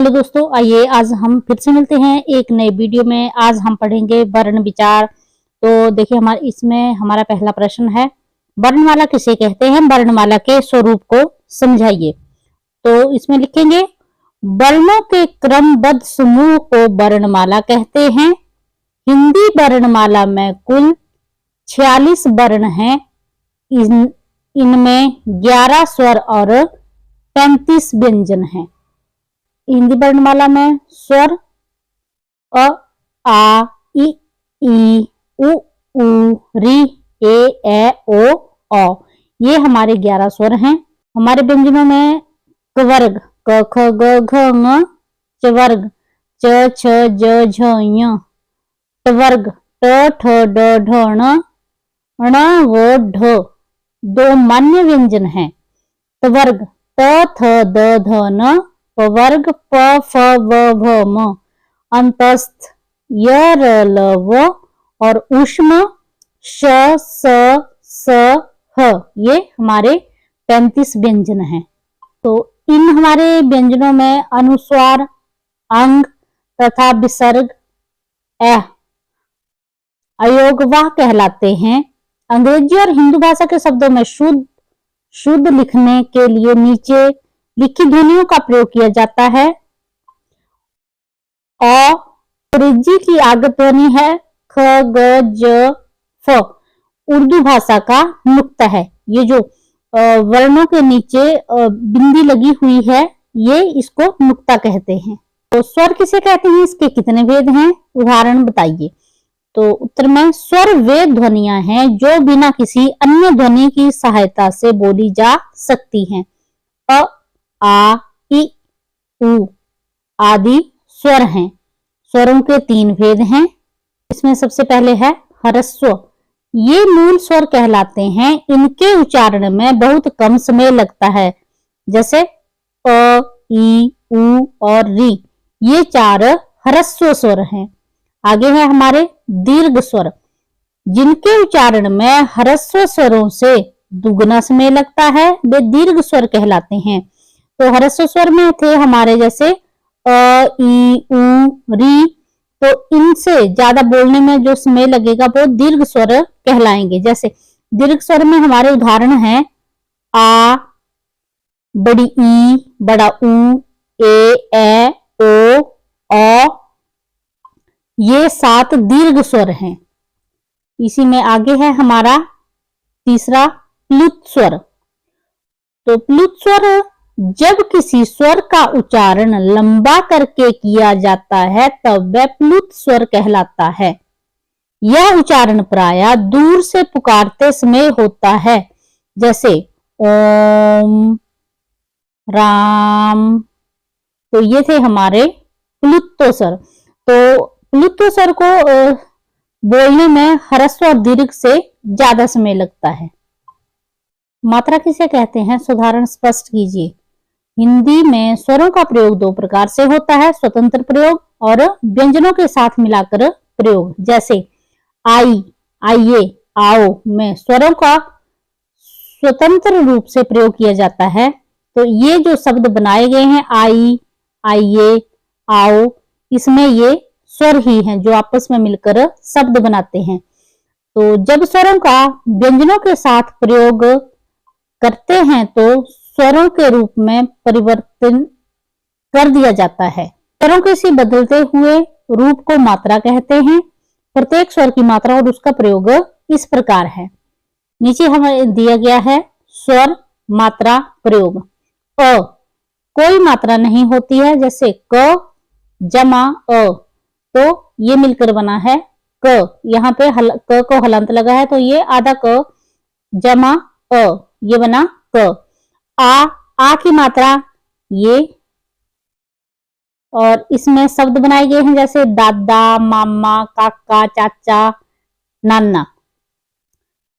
Hello दोस्तों, आइए आज हम फिर से मिलते हैं एक नए वीडियो में। आज हम पढ़ेंगे वर्ण विचार। तो देखिए हमारे इसमें हमारा पहला प्रश्न है, वर्णमाला किसे कहते हैं? वर्णमाला के स्वरूप को समझाइए। तो इसमें लिखेंगे, वर्णों के क्रमबद्ध समूह को वर्णमाला कहते हैं। हिंदी वर्णमाला में कुल 46 वर्ण हैं। इनमें 11 स्वर और 35 व्यंजन हैं। हिंदी वर्णमाला में स्वर अ, आ, इ, ई, उ, री, ए, ओ, औ। ये हमारे 11 स्वर हैं। हमारे व्यंजनों में कवर्ग क, ख, ग, घ, ङ, चवर्ग च, छ, ज, झ, ञ, टवर्ग ट, ठ, ड, ढ, ण, व, ढ। 2 मान्य व्यंजन हैं। तवर्ग त, थ, द, ध, न, पवर्ग प, फ, व, भ, म, अंतस्थ य, र, ल, व और ऊष्म श, स, ह। ये हमारे 35 व्यंजन हैं। तो इन हमारे व्यंजनों में अनुस्वार, अंग तथा विसर्ग अयोगवाह कहलाते हैं। अंग्रेजी और हिंदू भाषा के शब्दों में शुद्ध लिखने के लिए नीचे लिखी ध्वनियों का प्रयोग किया जाता है। अंग्रेजी की आगत ध्वनि है ख, ग, ज, फ। उर्दू भाषा का नुक्ता है। ये जो वर्णों के नीचे बिंदी लगी हुई है, ये इसको नुक्ता कहते हैं। तो स्वर किसे कहते हैं? इसके कितने भेद हैं? उदाहरण बताइए। तो उत्तर में स्वर वे ध्वनियां हैं जो बिना किसी अन्य ध्वनि की सहायता से बोली जा सकती हैं। अ, आ, इ, उ आदि स्वर हैं। स्वरों के 3 भेद हैं। इसमें सबसे पहले है ह्रस्व। ये मूल स्वर कहलाते हैं। इनके उच्चारण में बहुत कम समय लगता है, जैसे अ, ई, उ और री। ये 4 ह्रस्व स्वर हैं। आगे है हमारे दीर्घ स्वर, जिनके उच्चारण में ह्रस्व स्वरों से दुगना समय लगता है, वे दीर्घ स्वर कहलाते हैं। तो ह्रस्व स्वर में थे हमारे जैसे अ, ई, उ, री। तो इनसे ज्यादा बोलने में जो समय लगेगा वो दीर्घ स्वर कहलाएंगे। जैसे दीर्घ स्वर में हमारे उदाहरण हैं आ, बड़ी ई, बड़ा उ, ए, ओ, औ। ये 7 दीर्घ स्वर हैं। इसी में आगे है हमारा तीसरा प्लुत स्वर। तो प्लुत स्वर जब किसी स्वर का उच्चारण लंबा करके किया जाता है तब वह प्लुत स्वर कहलाता है। यह उच्चारण प्रायः दूर से पुकारते समय होता है, जैसे ओम, राम। तो ये थे हमारे प्लुत्तो स्वर। तो प्लुत्तो स्वर को बोलने में ह्रस्व और दीर्घ से ज्यादा समय लगता है। मात्रा किसे कहते हैं? उदाहरण स्पष्ट कीजिए। हिंदी में स्वरों का प्रयोग 2 प्रकार से होता है, स्वतंत्र प्रयोग और व्यंजनों के साथ मिलाकर प्रयोग। जैसे आई, आइए, आओ में स्वरों का स्वतंत्र रूप से प्रयोग किया जाता है। तो ये जो शब्द बनाए गए हैं आई, आइए, आओ, इसमें ये स्वर ही हैं जो आपस में मिलकर शब्द बनाते हैं। तो जब स्वरों का व्यंजनों के साथ प्रयोग करते हैं तो स्वरों के रूप में परिवर्तन कर दिया जाता है। स्वरों के इसी बदलते हुए रूप को मात्रा कहते हैं। प्रत्येक स्वर की मात्रा और उसका प्रयोग इस प्रकार है। नीचे हमें दिया गया है स्वर मात्रा प्रयोग। अ कोई मात्रा नहीं होती है, जैसे क जमा अ। तो ये मिलकर बना है क। यहाँ पे क को हलंत लगा है तो ये आधा क जमा अ, ये बना क। आ की मात्रा ये, और इसमें शब्द बनाए गए हैं जैसे दादा, मामा, काका, चाचा, नाना।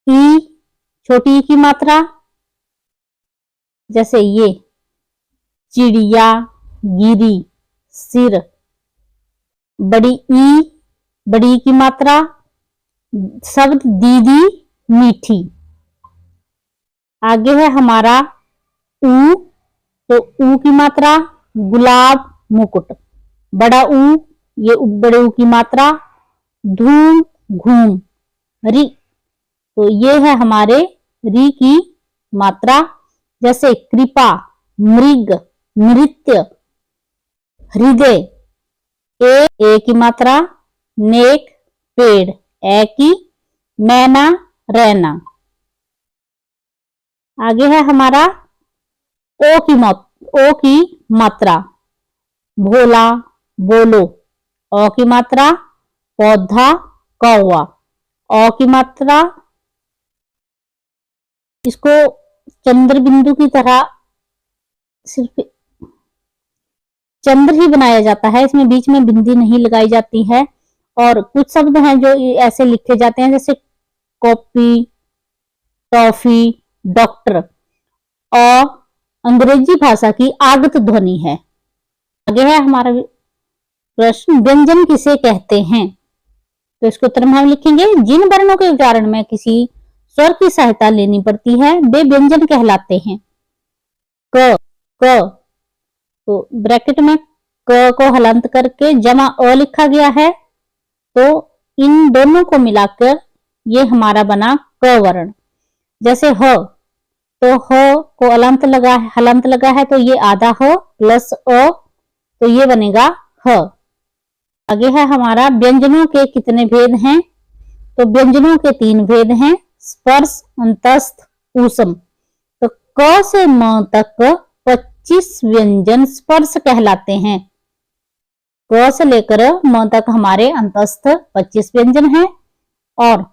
ई छोटी ई की मात्रा, जैसे ये चिड़िया, गिरी, सिर। बड़ी ई की मात्रा, शब्द दीदी, मीठी। आगे है हमारा ऊ। तो ऊ की मात्रा गुलाब, मुकुट। बड़ा ऊ, ये बड़े ऊ की मात्रा। धूम, घूम, री, तो ये है हमारे री की मात्रा। जैसे कृपा, मृग, नृत्य, हृदय, ए की मात्रा। नेक, पेड़, ए की। मैना, रैना। आगे है हमारा ओ की मात्रा। भोला, बोलो, ओ की मात्रा। पौधा, कौवा, ओ की मात्रा। इसको चंद्र बिंदु की तरह सिर्फ चंद्र ही बनाया जाता है, इसमें बीच में बिंदी नहीं लगाई जाती है। और कुछ शब्द हैं जो ऐसे लिखे जाते हैं, जैसे कॉपी, टॉफी, डॉक्टर। और अंग्रेजी भाषा की आगत ध्वनि है। आगे है हमारा प्रश्न, व्यंजन किसे कहते हैं? तो इसके उत्तर में हम लिखेंगे, जिन वर्णों के उच्चारण में किसी स्वर की सहायता लेनी पड़ती है वे व्यंजन कहलाते हैं। क, क, तो ब्रैकेट में क को हलंत करके जमा अ लिखा गया है, तो इन दोनों को मिलाकर ये हमारा बना क वर्ण। जैसे ह, तो ह को हलंत लगा है, तो ये आधा ह प्लस अ, तो ये बनेगा ह। आगे है हमारा व्यंजनों के कितने भेद हैं? तो व्यंजनों के 3 भेद हैं, स्पर्श, अंतस्थ, ऊष्म। तो क से म तक 25 व्यंजन स्पर्श कहलाते हैं। क से लेकर म तक हमारे अंतस्थ 25 व्यंजन हैं। और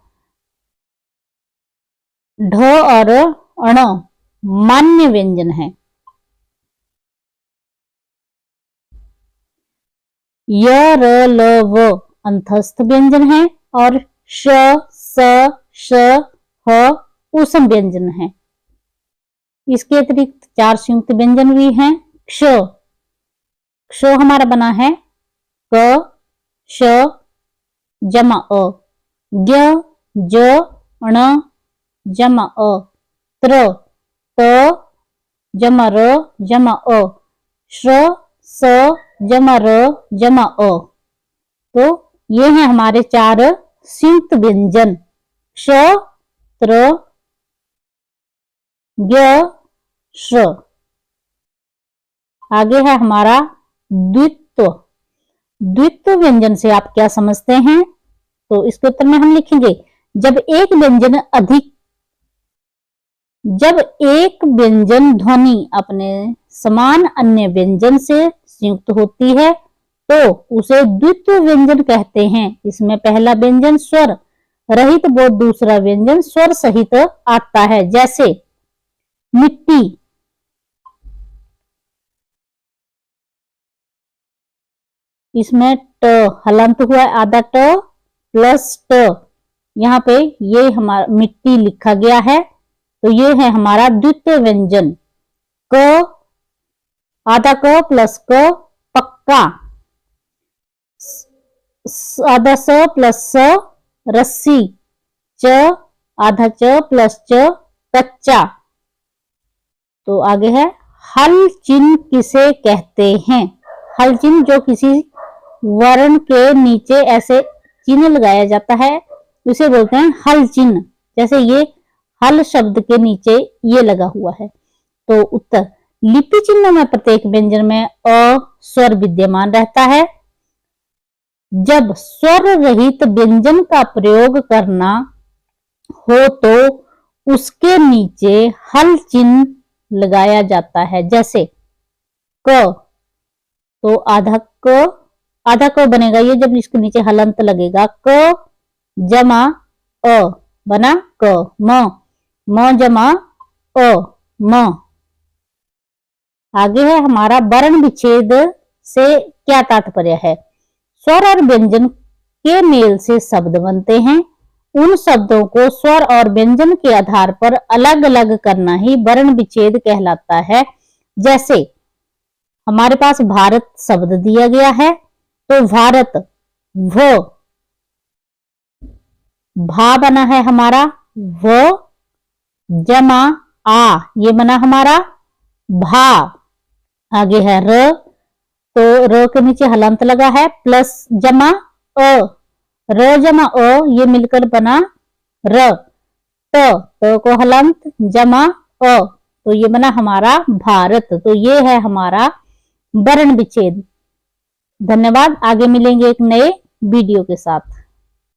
ढ और अण मान्य व्यंजन है। य, र, ल, व अंतस्थ व्यंजन है। और श, स, श, ह ऊष्म व्यंजन है। इसके अतिरिक्त 4 संयुक्त व्यंजन भी हैं। क्ष, क्ष हमारा बना है क, श, जमा अ। ज्ञ, ज, ण, जमा अ। त्र, त, जमा र, जमा अ। श्र, स, जमा र, जमा अ। तो ये हैं हमारे 4 संयुक्त व्यंजन, क्ष, त्र, ज्ञ, श्र। आगे है हमारा द्वित्व। द्वित्व व्यंजन से आप क्या समझते हैं? तो इसके उत्तर में हम लिखेंगे, जब एक व्यंजन ध्वनि अपने समान अन्य व्यंजन से संयुक्त होती है तो उसे द्वित्व व्यंजन कहते हैं। इसमें पहला व्यंजन स्वर रहित व दूसरा व्यंजन स्वर सहित आता है। जैसे मिट्टी, इसमें ट हलंत हुआ है, आधा ट प्लस ट, यहाँ पे ये हमारा मिट्टी लिखा गया है, तो ये है हमारा द्वितीय व्यंजन। क, आधा क प्लस क, पक्का। आधा स प्लस स, रस्सी। च, आधा च प्लस च, कच्चा। तो आगे है, हल चिन्ह किसे कहते हैं? हल चिन्ह जो किसी वर्ण के नीचे ऐसे चिन्ह लगाया जाता है उसे बोलते हैं हल चिन्ह। जैसे ये हल शब्द के नीचे ये लगा हुआ है। तो उत्तर, लिपि चिन्ह में प्रत्येक व्यंजन में अ स्वर विद्यमान रहता है। जब स्वर रहित व्यंजन का प्रयोग करना हो तो उसके नीचे हल चिन्ह लगाया जाता है। जैसे क, तो आधा क बनेगा ये जब इसके नीचे हलंत लगेगा। क जमा अ बना क। म जमा अ, म। आगे है हमारा वर्ण विच्छेद से क्या तात्पर्य है? स्वर और व्यंजन के मेल से शब्द बनते हैं। उन शब्दों को स्वर और व्यंजन के आधार पर अलग अलग करना ही वर्ण विच्छेद कहलाता है। जैसे हमारे पास भारत शब्द दिया गया है, तो भारत व भा बना है हमारा व जमा आ, ये बना हमारा भा। आगे है र, तो र के नीचे हलंत लगा है, प्लस जमा अ, र जमा अ ये मिलकर बना र, तो को हलंत जमा अ, तो ये बना हमारा भारत। तो ये है हमारा वर्ण विच्छेद। धन्यवाद, आगे मिलेंगे एक नए वीडियो के साथ।